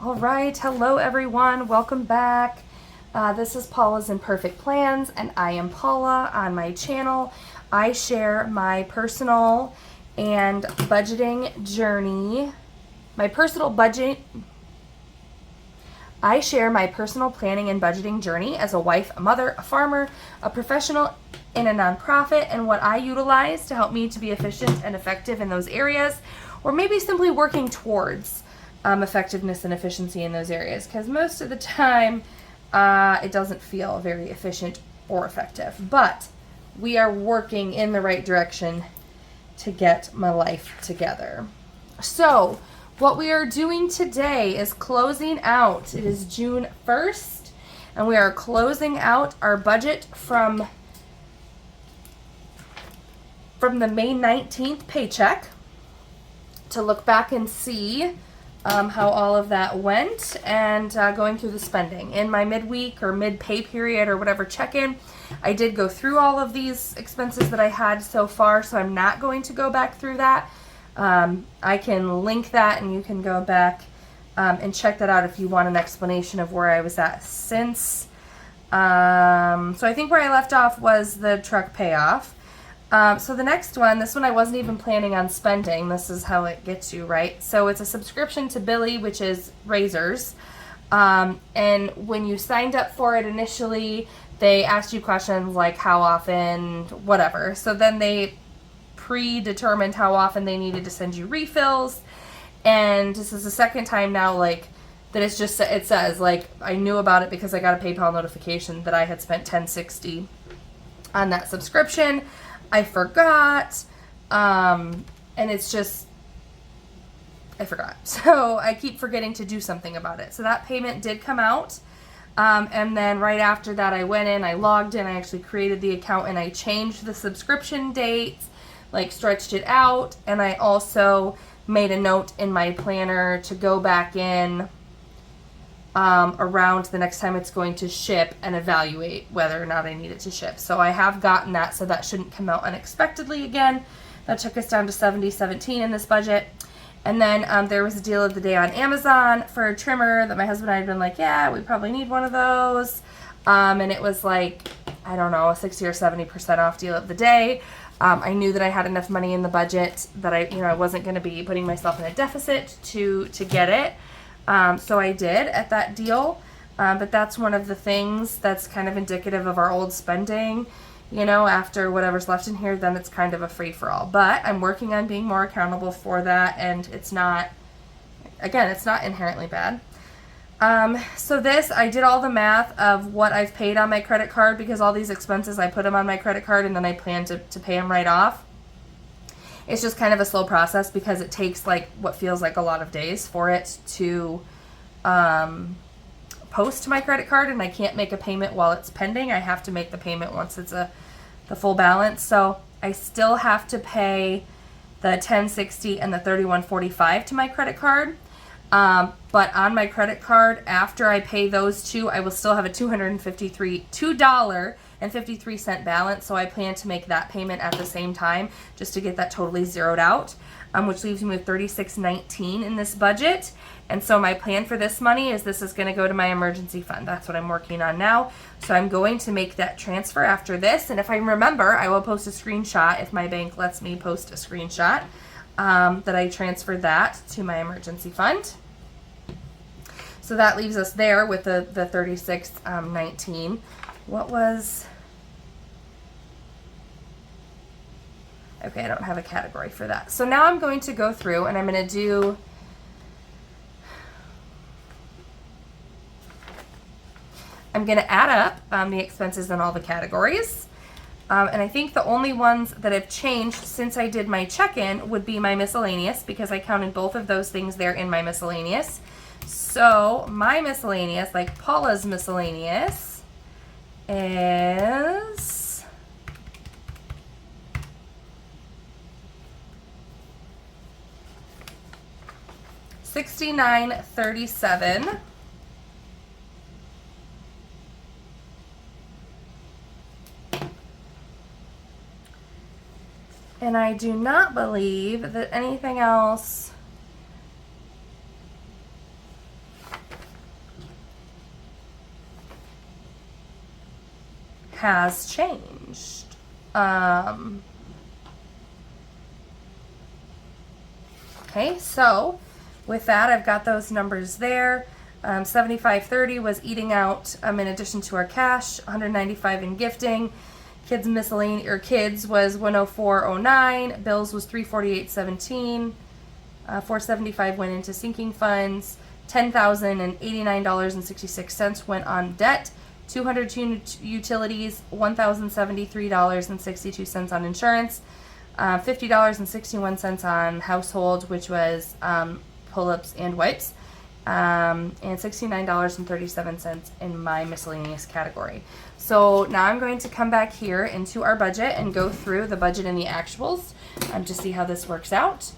All right, hello everyone, welcome back. This is Paula's Imperfect Plans, and I am Paula. On my channel, I share my personal and budgeting journey. I share my personal planning and budgeting journey as a wife, a mother, a farmer, a professional in a nonprofit, and what I utilize to help me to be efficient and effective in those areas, or maybe simply working towards effectiveness and efficiency in those areas, because most of the time it doesn't feel very efficient or effective, but we are working in the right direction to get my life together. So what we are doing today is closing out. It is June 1st, and we are closing out our budget from the May 19th paycheck to look back and see how all of that went, and going through the spending. In my midweek or mid-pay period or whatever check-in, I did go through all of these expenses that I had so far, so I'm not going to go back through that. I can link that and you can go back and check that out if you want an explanation of where I was at since. So I think where I left off was the truck payoff. So the next one, this one I wasn't even planning on spending. This is how it gets you, right? So it's a subscription to Billy, which is razors. And when you signed up for it initially, they asked you questions like how often, whatever. So then they predetermined how often they needed to send you refills. And this is the second time now, like, that it's just, it says, like, I knew about it because I got a PayPal notification that I had spent $10.60 on that subscription. I forgot, and it's just, I forgot. So I keep forgetting to do something about it. So that payment did come out, and then right after that I went in, I logged in, I actually created the account, and I changed the subscription dates, like stretched it out, and I also made a note in my planner to go back in around the next time it's going to ship and evaluate whether or not I need it to ship. So I have gotten that, so that shouldn't come out unexpectedly again. That took us down to $70.17 in this budget. And then there was a deal of the day on Amazon for a trimmer that my husband and I had been like, yeah, we probably need one of those. And it was like, I don't know, a 60 or 70% off deal of the day. I knew that I had enough money in the budget that I wasn't going to be putting myself in a deficit to get it. So I did at that deal, but that's one of the things that's kind of indicative of our old spending. After whatever's left in here, then it's kind of a free-for-all. But I'm working on being more accountable for that, and it's not inherently bad. So this, I did all the math of what I've paid on my credit card, because all these expenses, I put them on my credit card, and then I plan to pay them right off. It's just kind of a slow process because it takes like what feels like a lot of days for it to post to my credit card, and I can't make a payment while it's pending. I have to make the payment once it's the full balance. So I still have to pay the $10.60 and the $31.45 to my credit card. But on my credit card, after I pay those two, I will still have a $2.53 balance, so I plan to make that payment at the same time just to get that totally zeroed out, which leaves me with $36.19 in this budget. And so my plan for this money is this is going to go to my emergency fund. That's what I'm working on now. So I'm going to make that transfer after this, and if I remember, I will post a screenshot if my bank lets me post a screenshot that I transferred that to my emergency fund. So that leaves us there with the $36.19. What was... Okay, I don't have a category for that. So now I'm going to go through and I'm going to do... I'm going to add up the expenses in all the categories. And I think the only ones that have changed since I did my check-in would be my miscellaneous, because I counted both of those things there in my miscellaneous. So my miscellaneous, like Paula's miscellaneous, is $69.37. And I do not believe that anything else has changed. Okay, so with that, I've got those numbers there. 75.30 was eating out in addition to our cash, 195 in gifting. Kids miscellaneous or kids was 104.09. Bills was 348.17. 475 went into sinking funds. $10,089.66 went on debt. 202 utilities. $1,073.62 on insurance. $50.61 on household, which was pull-ups and wipes. And $69.37 in my miscellaneous category. So now I'm going to come back here into our budget and go through the budget and the actuals to see how this works out.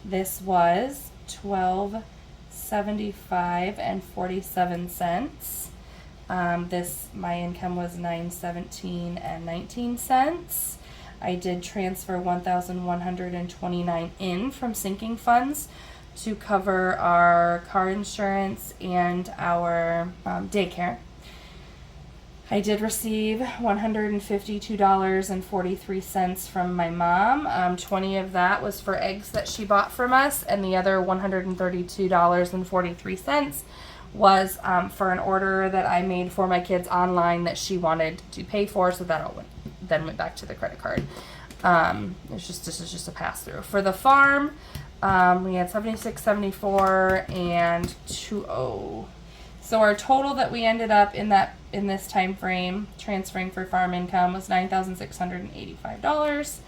This was $12.75 and 47 cents. My income was $9.17 and 19 cents. I did transfer $1,129 in from sinking funds to cover our car insurance and our daycare. I did receive $152.43 from my mom. 20 of that was for eggs that she bought from us, and the other $132.43 was for an order that I made for my kids online that she wanted to pay for, so that all then went back to the credit card. This is just a pass through. For the farm, we had $76.74 and $2.00. So our total that we ended up in this time frame transferring for farm income was $9,685,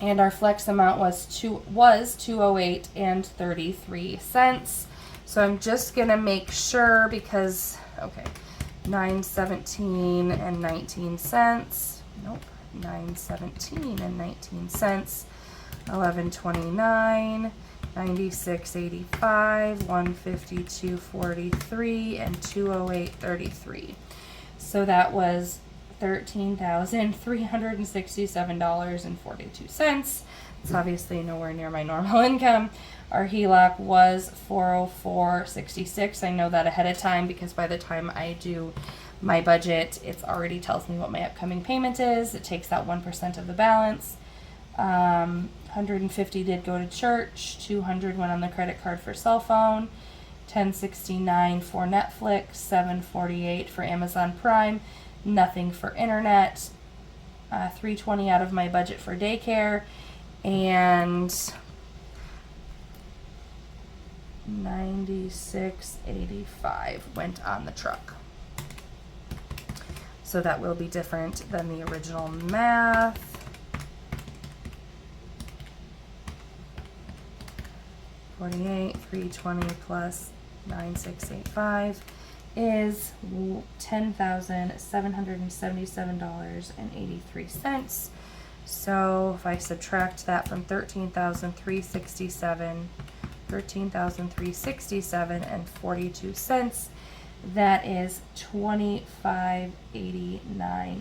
and our flex amount was $208 and 33 cents. So I'm just gonna make sure because $9.17 and 19 cents. Nope, $9.17 and 19 cents. $11.29. 96.85, 152.43, and 208.33. So that was $13,367.42. It's obviously nowhere near my normal income. Our HELOC was $404.66. I know that ahead of time because by the time I do my budget, it already tells me what my upcoming payment is. It takes out 1% of the balance. 150 did go to church, 200 went on the credit card for cell phone, 1069 for Netflix, 748 for Amazon Prime, nothing for internet, 320 out of my budget for daycare, and 96.85 went on the truck. So that will be different than the original math. 48, 320 plus 9685 is $10,777.83. So if I subtract that from 13,367 and 42 cents, that is $25.89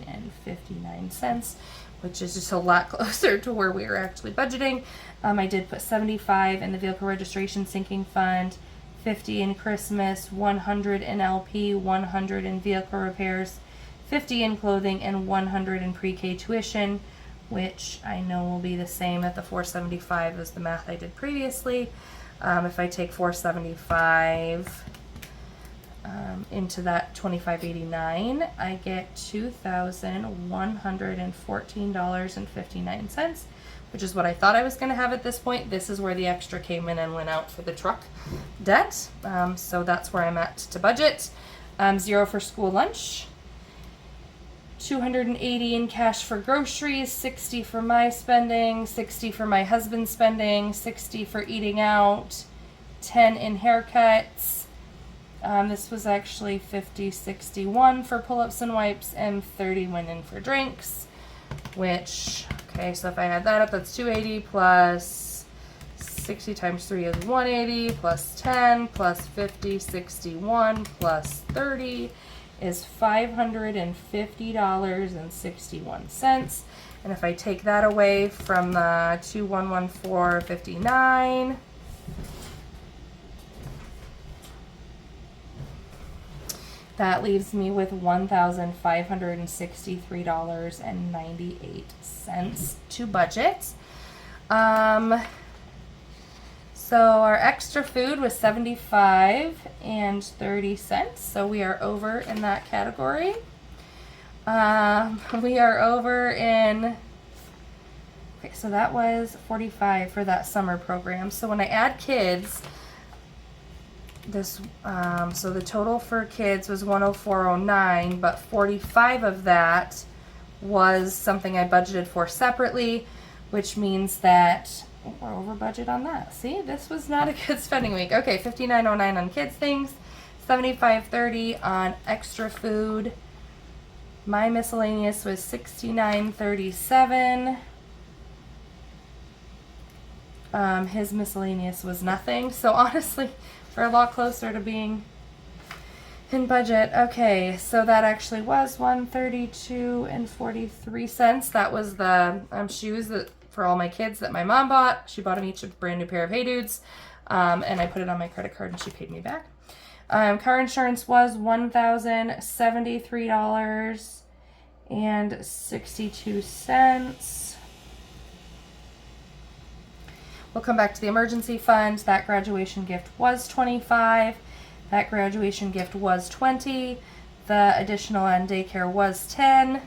and 59 cents, which is just a lot closer to where we were actually budgeting. I did put 75 in the vehicle registration sinking fund, 50 in Christmas, 100 in LP, 100 in vehicle repairs, 50 in clothing, and 100 in pre-K tuition, which I know will be the same at the 475 as the math I did previously. If I take 475 into that $25.89, I get $2,114.59, which is what I thought I was going to have at this point. This is where the extra came in and went out for the truck debt. So that's where I'm at to budget. 0 for school lunch, 280 in cash for groceries, 60 for my spending, 60 for my husband's spending, 60 for eating out, 10 in haircuts. This was actually 50.61 for pull-ups and wipes, and 30 went in for drinks, which, okay, so if I add that up, that's 280 plus 60 times 3 is 180 plus 10 plus 50.61 plus 30 is $550.61. And if I take that away from the 2114.59, That leaves me with $1,563.98 to budget. So our extra food was $75.30. So we are over in that category. We are over in, okay, so that was $45 for that summer program. So when I add kids, this, so the total for kids was $104.09, but $45 of that was something I budgeted for separately, which means that we're over budget on that. See, this was not a good spending week. Okay, $59.09 on kids things, $75.30 on extra food. My miscellaneous was $69.37. His miscellaneous was nothing. So honestly, we're a lot closer to being in budget. Okay, so that actually was $132.43. That was the shoes that for all my kids that my mom bought. She bought them each a brand new pair of Hey Dudes, and I put it on my credit card and she paid me back. Car insurance was $1,073.62. We'll come back to the emergency fund. That graduation gift was $25. That graduation gift was $20. The additional on daycare was $10.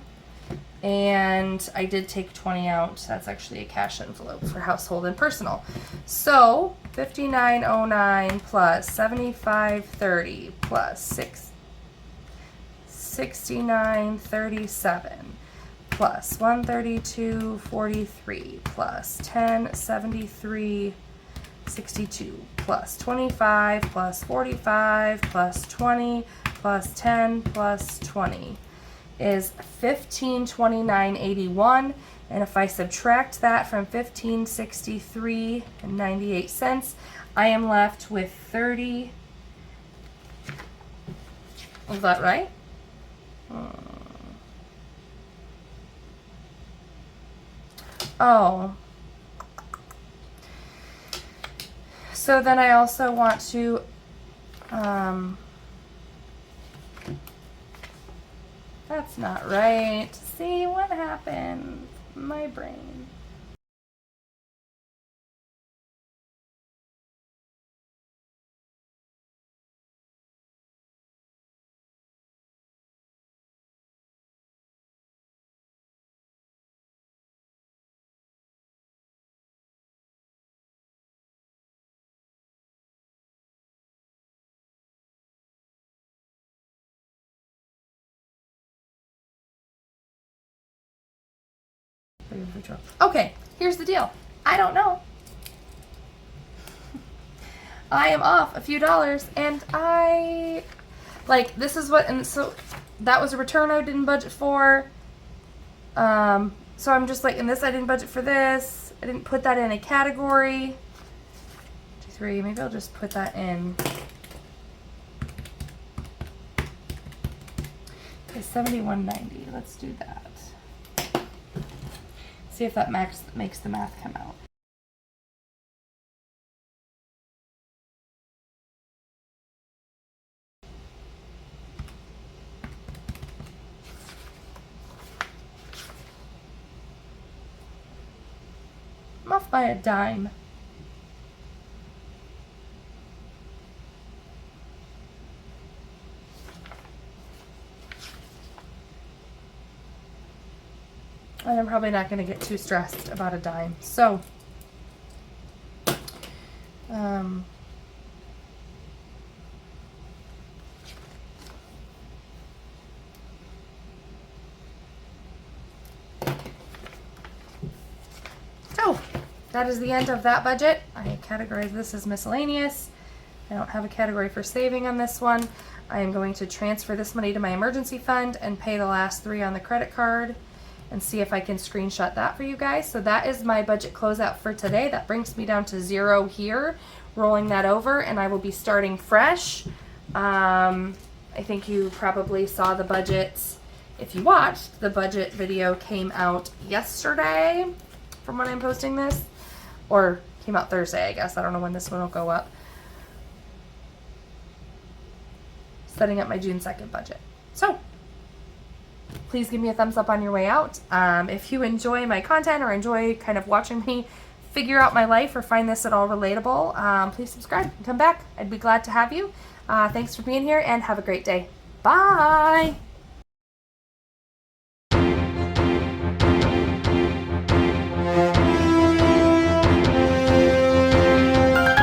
And I did take $20 out. That's actually a cash envelope for household and personal. So $59.09 plus $75.30 plus $69.37 plus $132.43 plus $10.73.62 plus $25 plus $45 plus $20 plus $10 plus $20 is $1529.81, and if I subtract that from $1563.98, I am left with 30. Was that right? Oh. So then I also want to that's not right. See what happened? My brain. Okay, here's the deal. I don't know. I am off a few dollars, and this is what, and so that was a return I didn't budget for. So I'm just like, and this I didn't budget for this. I didn't put that in a category. 2, 3, maybe I'll just put that in. Okay, $71.90. Let's do that. See if that makes the math come out. I'm off by a dime. And I'm probably not going to get too stressed about a dime. So, so that is the end of that budget. I categorize this as miscellaneous. I don't have a category for saving on this one. I am going to transfer this money to my emergency fund and pay the last 3 on the credit card and see if I can screenshot that for you guys. So that is my budget closeout for today. That brings me down to 0 here. Rolling that over, and I will be starting fresh. I think you probably saw the budgets. If you watched, the budget video came out yesterday from when I'm posting this, or came out Thursday, I guess. I don't know when this one will go up. setting up my June 2nd budget. So please give me a thumbs up on your way out. If you enjoy my content or enjoy kind of watching me figure out my life or find this at all relatable, please subscribe and come back. I'd be glad to have you. Thanks for being here and have a great day. Bye.